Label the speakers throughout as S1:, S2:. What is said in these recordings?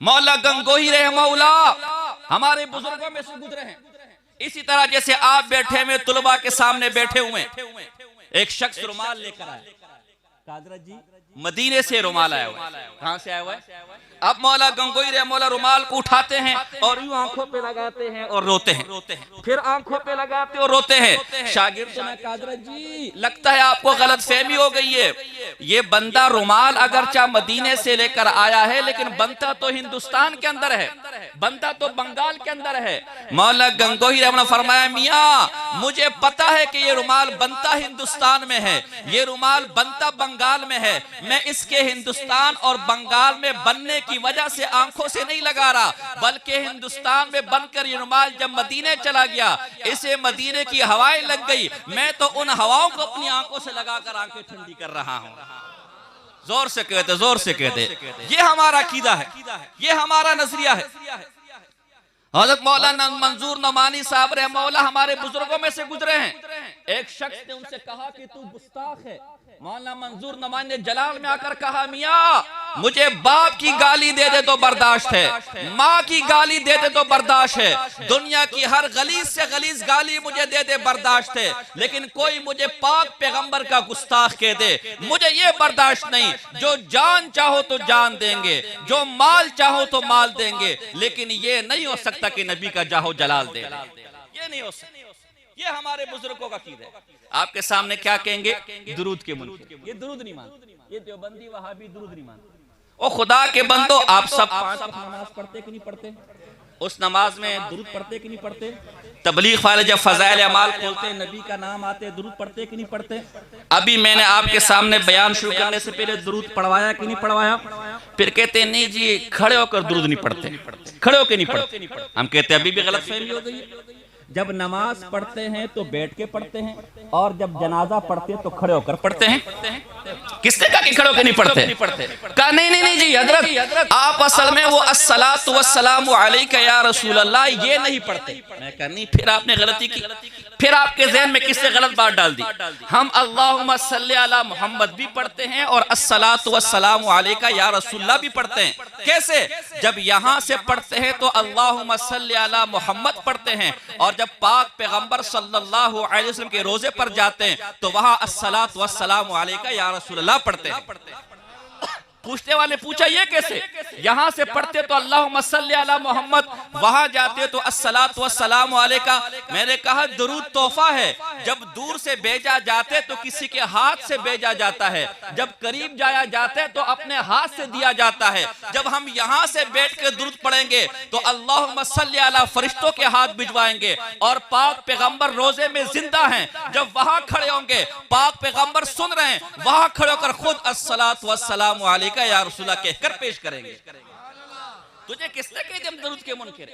S1: मौला गंगोही रहमहुल्लाह हमारे बुजुर्गों में से गुजरे हैं। इसी तरह जैसे आप बैठे हुए तुलबा के सामने बैठे हुए, एक शख्स रुमाल लेकर आया, कादरा जी मदीने से रुमाल आया हुआ है। कहां से आया हुआ है? अब मौला गंगोही रहमहुल्लाह रुमाल को उठाते हैं और यूं आंखों पे लगाते हैं और रोते हैं, फिर आंखों पे लगाते और रोते हैं। शागिर्द ने कादरा जी लगता है आपको गलत फहमी हो गई है, ये बंदा रुमाल अगरचा मदीने से लेकर आया है लेकिन बनता तो हिंदुस्तान के अंदर है, बनता तो बंगाल के अंदर है। मौला गंगोही रहमहुल्लाह फरमाया, मियां मुझे पता है कि ये रुमाल बनता हिंदुस्तान में है, ये रुमाल बनता बंगाल में है, मैं इसके हिंदुस्तान और बंगाल में बनने की वजह से आंखों से नहीं लगा रहा, बल्कि हिंदुस्तान में बनकर ये रुमाल जब मदीने चला गया, इसे मदीने की हवाएं लग गई, मैं तो उन हवाओं को अपनी आंखों से लगाकर आंखें ठंडी कर रहा हूं। जोर से कहते, जोर से कहते, ये हमारा अकीदा है, ये हमारा नजरिया है। हज़रत मौलाना मंजूर नमानी साहब रहमहुल्लाह हमारे बुजुर्गों में से गुजरे हैं। एक शख्स ने उनसे कहा कि तू गुस्ताख है। मौलाना मंजूर नमानी ने जलाल में आकर कहा, मियां मुझे बाप की गाली दे दे तो बर्दाश्त है, माँ की गाली दे दे तो बर्दाश्त है, दुनिया की हर गलीज से गलीज गाली मुझे दे दे बर्दाश्त है, लेकिन कोई मुझे पाक पैगंबर का गुस्ताख कह दे मुझे ये बर्दाश्त नहीं। जो जान चाहो तो जान देंगे, जो माल चाहो तो माल देंगे, लेकिन ये नहीं हो सकता कि नबी का जाहो जलाल दे, ये नहीं हो सकता। ये हमारे बुजुर्गों का कीद है। आपके सामने क्या कहेंगे? दुरूद के मुनकिर, ये दुरूद नहीं मानते, ये देवबंदी वहाबी दुरूद नहीं मानते। ओ खुदा के बंदो, आप सब 5 वक्त नमाज पढ़ते कि नहीं पढ़ते? उस नमाज में दुरूद पढ़ते कि नहीं पढ़ते? तबलीग वाले जब फजाइल अमाल खोलते हैं, नबी का नाम आते, दुरूद पढ़ते कि नहीं पढ़ते? अभी मैंने आपके सामने बयान शुरू करने से पहले दुरूद पढ़वाया कि नहीं पढ़वाया? फिर कहते नहीं जी खड़े होकर दुरूद नहीं पढ़ते, खड़े होकर नहीं पढ़ते। हम कहते अभी भी गलत फहमी हो गई है। जब नमाज पढ़ते हैं तो बैठ के पढ़ते हैं, और जब जनाजा पढ़ते हैं तो खड़े होकर पढ़ते हैं। किसने कहा कि खड़े होकर नहीं पढ़ते? कहा नहीं नहीं नहीं जी हजरत, आप असल में वो अस्सलातु वस्सलामु अलैका या रसूल अल्लाह ये नहीं पढ़ते। मैं कहा नहीं, फिर आपने गलती की। फिर आपके ज़हन में किसने गलत बात डाल दी? हम अल्लाहुम्मा सल्ली अला मोहम्मद भी पढ़ते हैं और अस्सलातु वस्सलामु अलैका या रसूलल्लाह भी पढ़ते हैं। कैसे? जब यहाँ से पढ़ते हैं तो अल्लाहुम्मा सल्ली अला मोहम्मद पढ़ते हैं, और जब पाक पैगंबर सल्लल्लाहु अलैहि वसल्लम के रोजे पर जाते हैं तो वहाँ अस्सलातु वस्सलामु अलैका या रसूलल्लाह पढ़ते हैं। पूछने वाले पूछा ये कैसे? यहाँ से पढ़ते तो अल्लाहुम्मा सल्ली अला मोहम्मद, वहां जाते तो अस्सलातु वस्सलामु अलैका। मैंने कहा दुरूद तोहफा है, जब दूर से भेजा जाते तो किसी के हाथ से भेजा जाता है, जब करीब जाया जाता है तो अपने हाथ से दिया जाता है। जब हम यहाँ से बैठ के दुरूद पढ़ेंगे तो अल्लाहुम्मा सल्ली अला फरिश्तों के हाथ भिजवाएंगे, और पाक पैगंबर रोजे में जिंदा हैं, जब वहां खड़े होंगे पाक पैगंबर सुन रहे हैं, वहां खड़े होकर खुद अस्सलातु वस्सलामु अलैका या रसूलल्लाह कहकर पेश करेंगे। तुझे किसने कह दिया हम दुरूद के मुनकिर?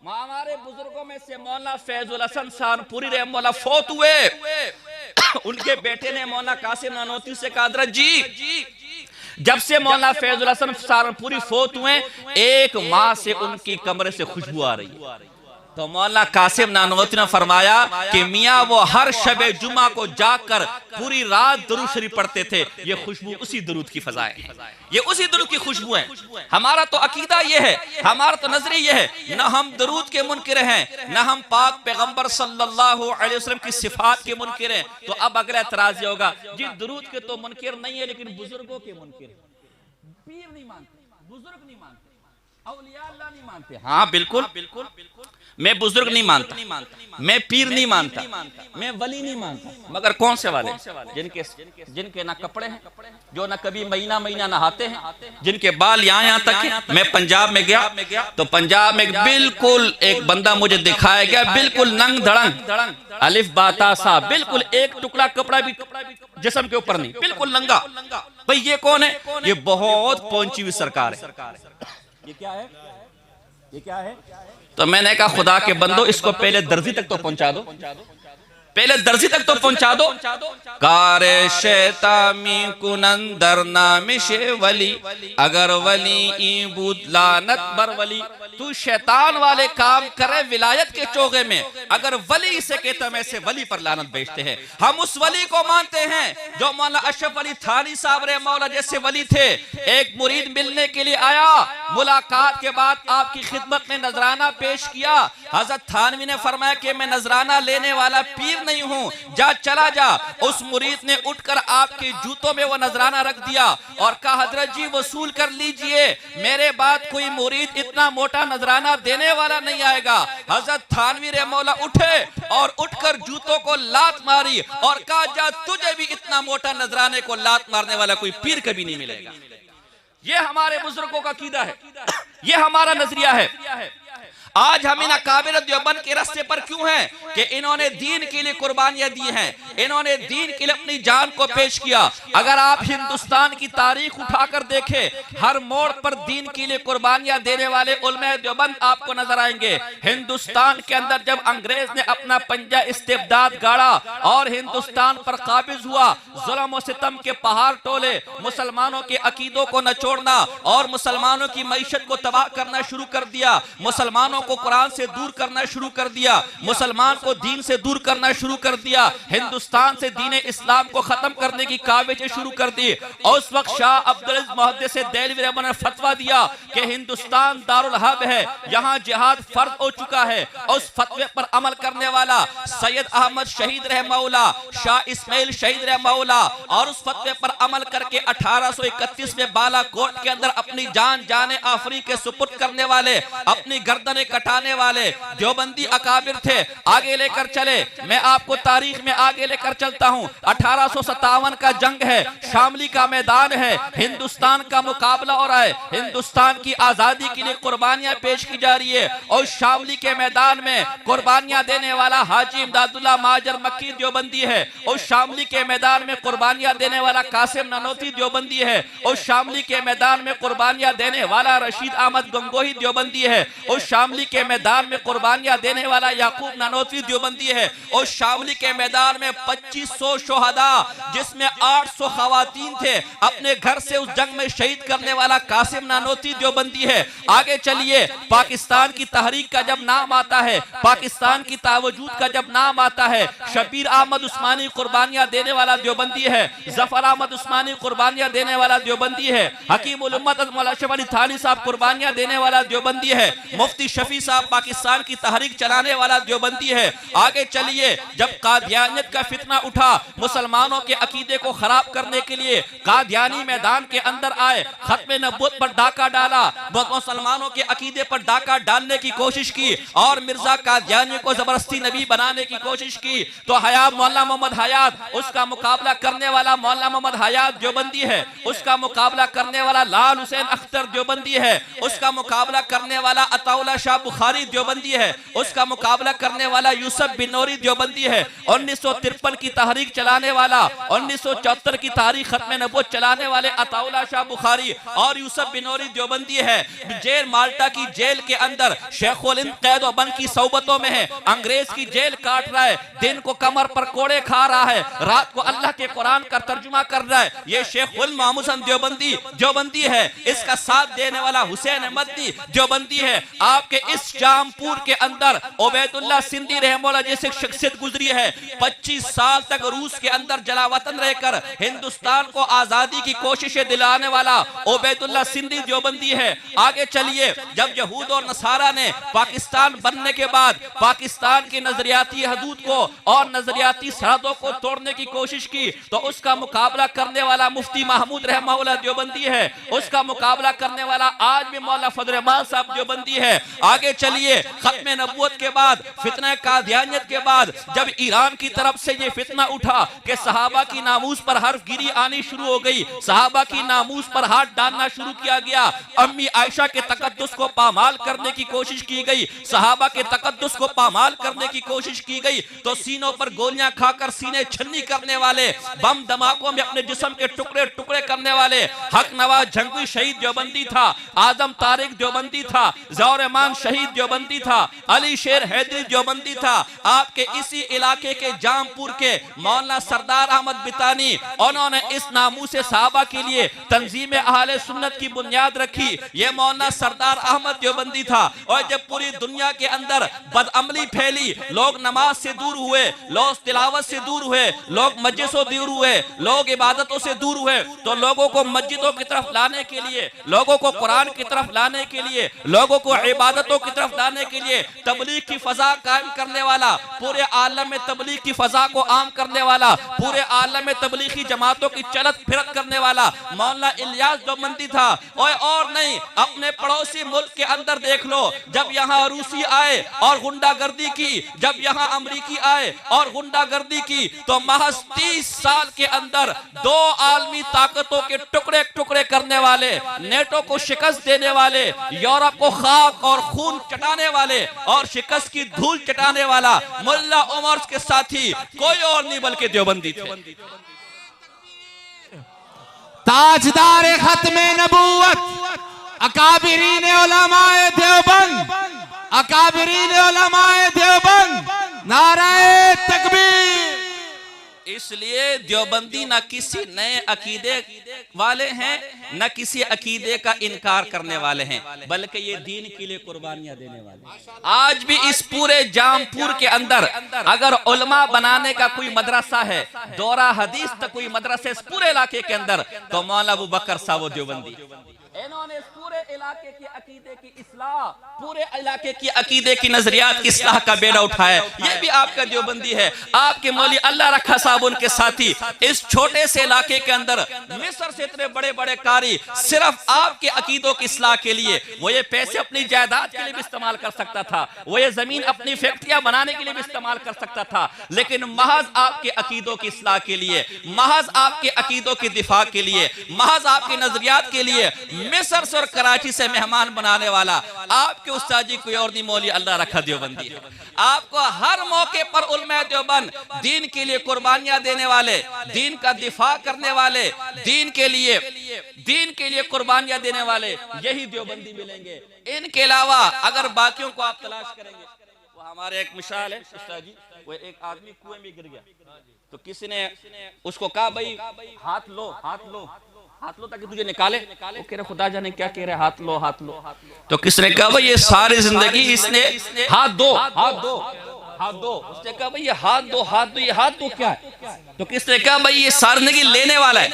S1: हमारे बुजुर्गों में से मौलाना फैजुल हसन सानपुरी रहमहुल्लाह फौत हुए। उनके बेटे ने मौलाना कासिम नानोती से कहा, जी जब से मौलाना फैजुल हसन सानपुरी फौत हुए 1 माह से उनकी कमरे से खुशबू आ रही है। तो मौलाना कासिम नानोती ने फरमाया कि मियाँ वो हर शबे जुमा को जाकर पूरी रात दुरूद शरीफ पढ़ते थे, ये खुशबू उसी दुरूद की फजाएं हैं, ये उसी दुरूद की खुशबू है। हमारा तो अकीदा ये है, हमारा तो नजरिया ये है, न हम दुरूद के मुनकिर हैं, न हम पाक पैगंबर सल्लल्लाहु अलैहि वसल्लम की सिफात के मुनकिर हैं। तो अब अगला एतराज ये होगा, जी दुरूद के तो मुनकिर नहीं है लेकिन बुजुर्गों के मुनकिर। पीर नहीं मानते, बुजुर्ग नहीं मानते, औलिया अल्लाह नहीं मानते। हाँ बिल्कुल, मैं बुजुर्ग नहीं मानता, मैं पीर नहीं मानता, मैं वली नहीं मानता, मगर कौन से वाले? जिनके ना कपड़े हैं, जो ना कभी महीना महीना नहाते हैं, जिनके बाल यहाँ तक हैं। मैं पंजाब में गया तो पंजाब में बिल्कुल एक बंदा मुझे दिखाया गया, बिल्कुल नंग धड़ंग, अलिफ बाता सा, बिल्कुल एक टुकड़ा कपड़ा भी जिस्म के ऊपर नहीं, बिल्कुल नंगा। भाई ये कौन है? ये बहुत पहुंची हुई सरकार है। ये क्या है? ये क्या है? तो मैंने कहा खुदा के बंदो इसको पहले दर्जी तक तो पहुंचा दो, पहले दर्जी तक तो पहुंचा दो। कारे शैतामी कुनंदर नामिशे वली, अगर वली ई बूद लानत बर वली। तू शैतान वाले काम करे विलायत के चोगे में, अगर वली से कहता मैं से वली पर लानत बेचते हैं। हम उस वली को मानते हैं जो मौलाना अशरफ अली थानी साहब रहे मौला जैसे वली थे। एक मुरीद मिलने के लिए आया, मुलाकात के बाद आपकी खिदमत में नजराना पेश किया। हजरत थानवी ने फरमाया कि मैं नजराना लेने वाला पीर नहीं हूं, जा चला जा। उस मुरीद ने उठकर आपके जूतों में वो नजराना रख दिया और कहा हजरत जी वसूल कर लीजिए, मेरे बाद कोई मुरीद इतना मोटा नजराना देने वाला नहीं आएगा। हजरत थानवी रे मौला उठे और उठकर जूतों को लात मारी और कहा जा तुझे भी इतना मोटा नजराने को लात मारने वाला कोई पीर कभी नहीं मिलेगा। ये हमारे बुजुर्गों का कीदा है, ये हमारा नजरिया है। आज हम इन अकाबिर देवबंद के रास्ते पर क्यों हैं कि इन्होंने दीन के लिए कुर्बानियां दी हैं, इन्होंने दीन के लिए अपनी जान को पेश किया। अगर आप हिंदुस्तान की तारीख उठाकर देखें, हर मोड़ पर दीन के लिए कुर्बानियां देने वाले उलमा देवबंद आपको नजर आएंगे। हिंदुस्तान के अंदर जब अंग्रेज ने अपना पंजा इस्तेबदाद गाड़ा और हिंदुस्तान पर काबिज हुआ, जुल्म और सितम के पहाड़ टोले, मुसलमानों के अकीदों को नचोड़ना और मुसलमानों की मईशत को तबाह करना शुरू कर दिया, मुसलमानों को कुरान से दूर करना शुरू कर दिया, मुसलमान को दीन से दूर करना शुरू कर दिया, हिंदुस्तान से दीन इस्लाम को खत्म करने की काविशें शुरू कर दी। और उस वक्त शाह अब्दुल अजीज मुहद्दिस देहलवी रहमतुल्लाह ने फतवा दिया कि हिंदुस्तान दारुल हर्ब है, यहाँ जिहाद फर्ज हो चुका है। और उस फतवे पर अमल करने वाला सैयद अहमद शहीद रहमतुल्लाह, शाह इस्माइल शहीद रहमतुल्लाह, और उस फतवे पर अमल करके 1831 में बालाकोट के अंदर अपनी जान जाने आफरी के सुपुर्द करने वाले, अपनी गर्दन कटाने वाले देवबंदी अकाबिर थे। आगे लेकर चले, मैं आपको तारीख में आगे लेकर चलता हूं। 1857 का जंग है, शामली का मैदान है, हिंदुस्तान का मुकाबला हो रहा है, हिंदुस्तान की आजादी के लिए कुर्बानियां पेश की जा रही है। और शामली के मैदान में कुर्बानियां देने वाला हाजी इमदादुल्लाह महाजर मक्की देवबंदी है, और शामली के मैदान में कुर्बानियां देने वाला कासिम ननौती देवबंदी है, और शामली के मैदान में कुर्बानियां देने वाला रशीद अहमद गंगोही देवबंदी है, और शामली के मैदान में कुर्बानियां देने वाला याकूब नानोतवी देवबंदी है, और शामली के मैदान में 2500 शोहदा जिसमें 800 खवातीन थे अपने घर से उस जंग में शहीद करने वाला कासिम नानोती देवबंदी है। आगे चलिए, पाकिस्तान की तहरीक का जब नाम आता है, पाकिस्तान की तावजूद का जब नाम आता है, शबीर अहमद उस्मानी कुर्बानियां देने वाला देवबंदी है, जफर अहमद उस्मानी कुर्बानियां देने वाला देवबंदी है, हकीम उल उम्मत मौलाना अशरफ अली थानी साहब कुर्बानियां देने वाला देवबंदी है, मुफ्ती शफी साहब पाकिस्तान की तहरीक चलाने वाला देवबंदी है। आगे चलिए, जब कादियानियत का फितना उठा, मुसलमानों के अकीदे को खराब करने के लिए कादियानी मैदान के अंदर आए, खत्मे नबूवत पर डाका डाला, मुसलमानों के अकीदे पर डाका डालने की कोशिश की और मिर्जा कादियानी को जबरदस्ती नबी बनाने की कोशिश की, तो हयात मौलाना मोहम्मद हयात, उसका मुकाबला करने वाला मौलाना मोहम्मद हयात देवबंदी है, उसका मुकाबला करने वाला लाल हुसैन अख्तर देवबंदी है, उसका मुकाबला करने वाला अताउल्लाह शाह बुखारी देवबंदी है, उसका मुकाबला करने वाला यूसुफ बिनौरी देवबंदी है, 1953 की तहरीक चलाने वाला, 1974 की तारीख खत्म नबूवत चलाने वाले अताउल्लाह शाह बुखारी और यूसुफ बिनौरी देवबंदी है। जेल माल्टा की जेल के अंदर शेखुल हिंद कैद और बंद की सोबतों में है, अंग्रेज की जेल काट रहा है, दिन को कमर पर कोड़े खा रहा है, रात को अल्लाह के कुरान का तर्जुमा कर रहा है। ये शेखुल मामूसन देवबंदी है, इसका साथ देने वाला हुसैन अहमदी देवबंदी है। आपके इस जामपुर के अंदर उबैदुल्लाह सिंधी रहमतुल्लाह जैसे शख्सियत गुजरी है, 25 साल तक रूस के अंदर जलावतन रहकर हिंदुस्तान को आजादी की कोशिशें दिलाने वाला उबैदुल्लाह सिंधी देवबंदी है। आगे चलिए, जब यहूद और नसारा ने पाकिस्तान बनने के बाद पाकिस्तान की नजरियाती हदूद को और नजरियाती सरहदों को तोड़ने की कोशिश की, तो उसका मुकाबला करने वाला मुफ्ती महमूद रहमतुल्लाह देवबंदी है, उसका मुकाबला करने वाला आज भी मौलाना फजल रहमान साहब देवबंदी है। आगे चलिए, खत्म नबूवत के बाद, फितना कादियानियत के बाद, जब ईरान की तरफ से ये फितना उठा कि सहाबा की नामूस पर हर्फ गिरी आनी शुरू हो गई, सहाबा की नामूस पर हाथ डालना शुरू किया गया, अम्मी आयशा के तकद्दुस को पामाल करने की कोशिश की गई, सहाबा के तकद्दुस को पामाल करने की कोशिश की गई, तो सीनों पर गोलियां खाकर सीने छन्नी करने वाले, बम धमाकों में अपने जिस्म के टुकड़े टुकड़े करने वाले हक नवाज जंगवी शहीद देवबंदी था, आजम तारिक देवबंदी था, ज़ौर रहमान शहीद देवबंदी था, अली शेर हैदरी देवबंदी था। आपके इसी इलाके के जामपुर के मौलाना सरदार अहमद बितानी, उन्होंने इस नामूसे सहाबा के लिए तंजीम अहले सुन्नत की बुनियाद रखी। ये मौलाना सरदार अहमद देवबंदी था। और जब पूरी दुनिया के अंदर बदअमली फैली, लोग नमाज से दूर हुए, लोग तिलावत से दूर हुए, लोग मस्जिद से दूर हुए, लोग इबादतों से दूर हुए, तो लोगों को मस्जिदों की तरफ लाने के लिए, लोगों को कुरान की तरफ लाने के लिए, लोगों को इबादतों की तरफ लाने के लिए तबलीग की फजा कायम करने वाला, पूरे आलम में तबलीग की फजा को आम करने वाला, पूरे आलम में तबलीगी जमातों की चलत फिरत करने वाला मौलाना इलियास देवबंदी था। और नहीं, अपने पड़ोसी मुल्क के अंदर देख लो, जब यहाँ रूसी आए और गुंडागर्दी की, जब यहाँ अमरीकी आए और गुंडागर्दी की, तो महज 30 साल के अंदर 2 आलमी ताकतों के टुकड़े टुकड़े करने वाले, नेटो को शिकस्त देने वाले, यूरोप को खाक और खून चटाने वाले और शिकस्त की धूल चटाने वाला मुल्ला उमर के साथी कोई और नहीं बल्कि देवबंदी थे।
S2: ताजदार खत्मे नबूवत अकाबिरीन उलमाए देवबंद, अकाबिरीन उलमाए देवबंद, नाराए तकबीर।
S1: इसलिए देवबंदी न किसी नए अकीदे वाले हैं, न किसी अकीदे का इनकार करने वाले हैं, बल्कि ये दीन के लिए कुर्बानियां देने वाले। आज भी इस पूरे जामपुर के अंदर अगर उलमा बनाने का कोई मदरसा है, दौरा हदीस तक कोई मदरसा इस पूरे इलाके के अंदर, तो मौलाना अबू बकर साहब देवबंदी। इन्होंने इस पूरे इलाके की अकीदे की इस्लाह, पूरे इलाके की अकीदे की नजरियात की इस्लाह का बेड़ा उठाया। ये भी आपका देवबंदी है। आपके मौली अल्लाह रखा साहब उनके साथी इस छोटे से इलाके के अंदर मिस्र से इतने बड़े बड़े कारी सिर्फ आपके अकीदों की इस्लाह के लिए, वो ये पैसे अपनी जायदाद के लिए भी इस्तेमाल कर सकता था, वो ये जमीन अपनी फैक्ट्रियां बनाने के लिए भी इस्तेमाल कर सकता था, लेकिन महज आपके अकीदों की इस्लाह के लिए, महज आपके अकीदों की दिफा के लिए, महज आपके नजरियात के लिए मिस्र से और कराची से मेहमान बनाने वाला आपके उस्ताद जी कोई और नहीं, मौली अल्लाह रखा देवबंदी है। आपको हर मौके पर उलमा देवबंद दीन के लिए कुर्बानियां देने वाले, दीन का दिफा करने वाले, दीन के लिए कुर्बानियां देने वाले यही देवबंदी मिलेंगे। इनके अलावा अगर बाकियों को आप तलाश करेंगे, वो हमारे एक मिसाल है उस्ताद जी, वो एक आदमी कुएं में गिर गया, तो किसी ने उसको कहा भाई हाथ लो, हाथ लो, हाथ लो ताकि तुझे निकाले। वो कह रहे खुदा जाने क्या कह रहे, हाथ लो, हाथ लो। तो किसने कहा भाई ये सारी जिंदगी इसने हाथ दो, हाथ दो, हाथ दो। उसने कहा भाई ये हाथ दो, हाथ दो, ये हाथ दो क्या है? तो किसने कहा भाई ये सारी जिंदगी लेने वाला है।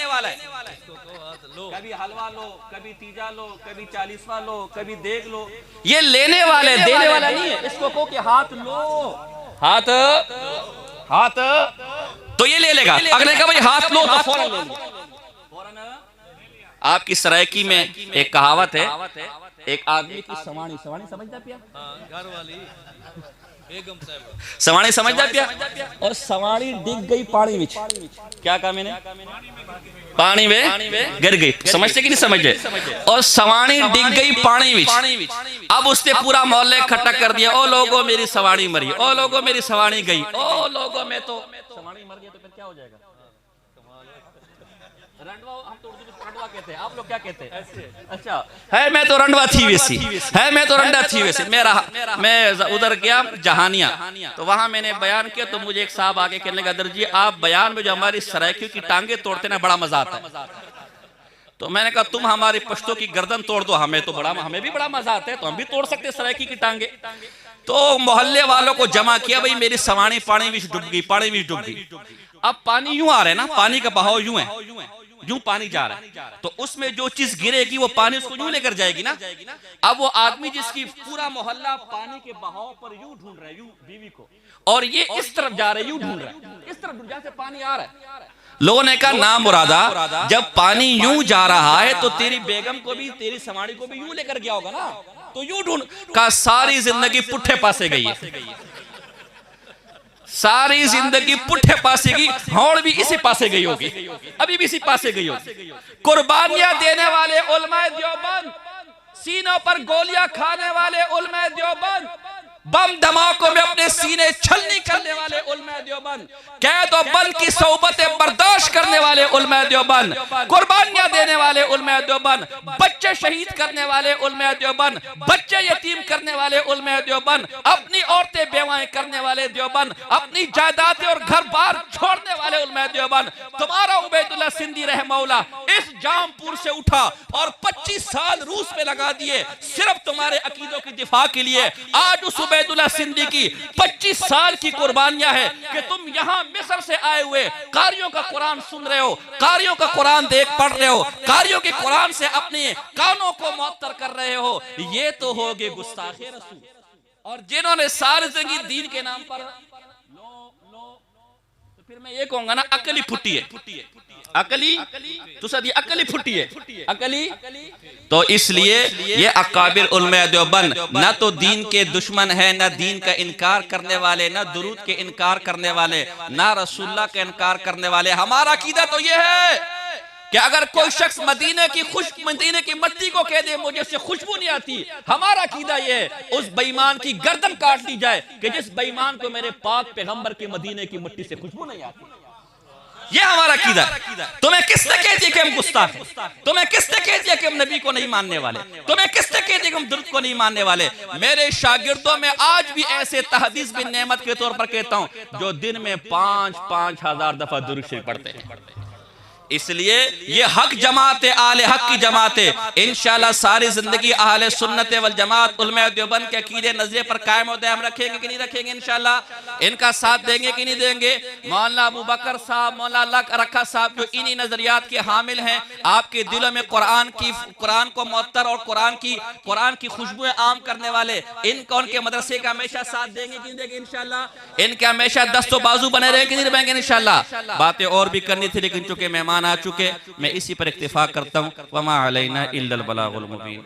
S1: कभी हलवा लो, कभी तीजा लो, कभी 40वां लो, कभी देख लो, ये लेने वाले, देने वाला नहीं है। इसको कहो कि हाथ लो, हाथ, हाथ, तो ये ले लेगा। अगले कहा भाई हाथ लो, तो फौरन ले लेगा। आपकी सरायकी में एक कहावत है, एक आदमी की सवाणी, सवाणी समझता पिया, घर वाली बेगम साहब, सवाणी समझता पिया, और सवाणी डिग गई पानी में। क्या कहा मैंने? पानी में गिर गई। समझते कि नहीं समझे? और सवाणी डिग गई पानी में। अब उसने पूरा मोहल्ले इकट्ठा कर दिया, ओ लोगों मेरी सवाणी मरी, ओ लोगों मेरी सवाणी गई, ओ लोगों में तो सवाणी मर गई, तो फिर क्या हो जाएगा? रंडवा, हम तो उर्दू में रंडवा कहते हैं, आप लोग क्या कहते हैं? अच्छा है, मैं तो रंडवा थी वैसी है, मैं तो रंडा थी वैसी। मैं उधर गया जहानिया, तो वहां मैंने बयान किया, तो मुझे एक साहब आगे कहने लगा, दर जी आप बयान में जो हमारी सरायकियों की टांगे तोड़ते ना, बड़ा मजा आता है। तो मैंने कहा तुम हमारे पश्तों की गर्दन तोड़ दो, हमें भी बड़ा मजा आता है, तो हम भी तोड़ सकते सरायकी की टांगे। तो मोहल्ले वालों को जमा किया, भाई मेरी सवाणी पानी में डूब गई, पानी में डूब गई। अब पानी यूं आ रहा है ना, पानी का बहाव यूं है, यूं पानी जा रहा है, तो उसमें जो चीज गिरेगी वो पानी उसको यूं लेकर जाएगी ना। अब वो आदमी जिसकी पूरा मोहल्ला पानी के बहाव पर यूं ढूंढ रहा है, यूं बीवी को, और ये इस तरफ जा रहा है, यूं ढूंढ रहा है, इस तरफ जहां से पानी आ रहा है। लोगों ने कहा ना मुरादा, जब पानी यूं जा रहा है तो तेरी बेगम को भी, तेरी सवारी को भी यूं लेकर गया होगा ना, तो यूं ढूंढ का सारी जिंदगी पुट्ठे पासे गई है, सारी जिंदगी पुट्ठे पासे गई, हौड़ भी इसी पासे गई होगी, अभी भी इसी पासे गई होगी। कुर्बानियां देने वाले उलमाए देवबंद, सीनों पर गोलियां खाने वाले उलमाए देवबंद, बम धमाकों में अपने सीने छलनी करने वाले उलमाए देवबंद, कैद और बंद की सोबतें बर्दाश्त करने वाले उलमाए देवबंद, कुर्बानियां देने वाले उलमाए देवबंद, बच्चों बच्चे शहीद करने वाले उलमा देवबंद, बच्चे यतीम करने वाले उलमा देवबंद, अपनी औरतें बेवाएं करने वाले देवबंद, अपनी जायदादें और घर बार छोड़ने वाले उलमा देवबंद। तुम्हारा उबैदुल्लाह सिंधी रहमहुल्लाह इस जामपुर से उठा और 25 साल रूस में लगा दिए सिर्फ तुम्हारे अकीदों की दिफा के लिए। आज उस उबैदुल्लाह सिंधी की 25 साल की कुर्बानियां है कि तुम यहां मिस्र से आए हुए कारियों का कुरान सुन रहे हो, कारियों का कुरान देख पढ़ रहे हो, कारियों के कुरान से अपने कानों को मुअत्तर कर रहे हो। ये तो होगे गुस्ताखे रसूल। और जिन्होंने सारी जिंदगी दीन के नाम पर तो फिर मैं ये कहूंगा ना, अकली फुटी है, अकली तो सदी अकली फुटी है, अकली। तो इसलिए ये अकाबिर उलमा देवबंद ना तो दीन के दुश्मन है, ना दीन का इनकार करने वाले, ना दुरूद के इनकार करने वाले, ना रसूलुल्लाह का इनकार करने वाले। हमारा अकीदा तो ये है कि अगर कोई शख्स मदीने की मट्टी को कह दे मुझे उससे खुशबू नहीं आती, हमारा अकीदा ये है उस बेईमान की गर्दन काट दी जाए कि जिस बेईमान को मेरे पाक पैगंबर की मदीने की मिट्टी से खुशबू नहीं आती। ये हमारा अकीदा है। तुम्हें किसने कह दिया कि हम गुस्ताख हैं? तुम्हें किसने कह दिया कि हम नबी को नहीं मानने वाले? तुम्हें किसने कह दिया कि हम दुरूद को नहीं मानने वाले? मेरे शागिर्दों में आज भी ऐसे तहदीस बिन नेमत के तौर पर कहता हूं जो दिन में 5-5 हजार दफा दुरूद शरीफ पढ़ते हैं। इसलिए ये हक जमात आले हक की जमात है, इंशाअल्लाह सारी जिंदगी अहले सुन्नत वल जमात उलमा देवबंद के अकीदे नजरिए पर कायम और दायम रखेंगे कि नहीं रखेंगे? इंशाअल्लाह इनका साथ देंगे कि नहीं देंगे? मौलाना अबू बकर साहब, मौलाना रखा साहब जो इन्हीं नजरियात के हामिल हैं, आपके दिलों में कुरान को मुअत्तर और कुरान की खुशबुएं आम करने वाले, इनको उनके मदरसे का हमेशा साथ देंगे कि नहीं देंगे? इंशाअल्लाह इनके हमेशा दस्तो बाजू बने रहेंगे कि नहीं रहेंगे? इंशाअल्लाह बातें और भी करनी थी लेकिन चूंकि मेहमान आ चुके, मैं इसी पर इक्तिफा करता हूँ। वमा अलैना इल्लल बलागुल मुबीन।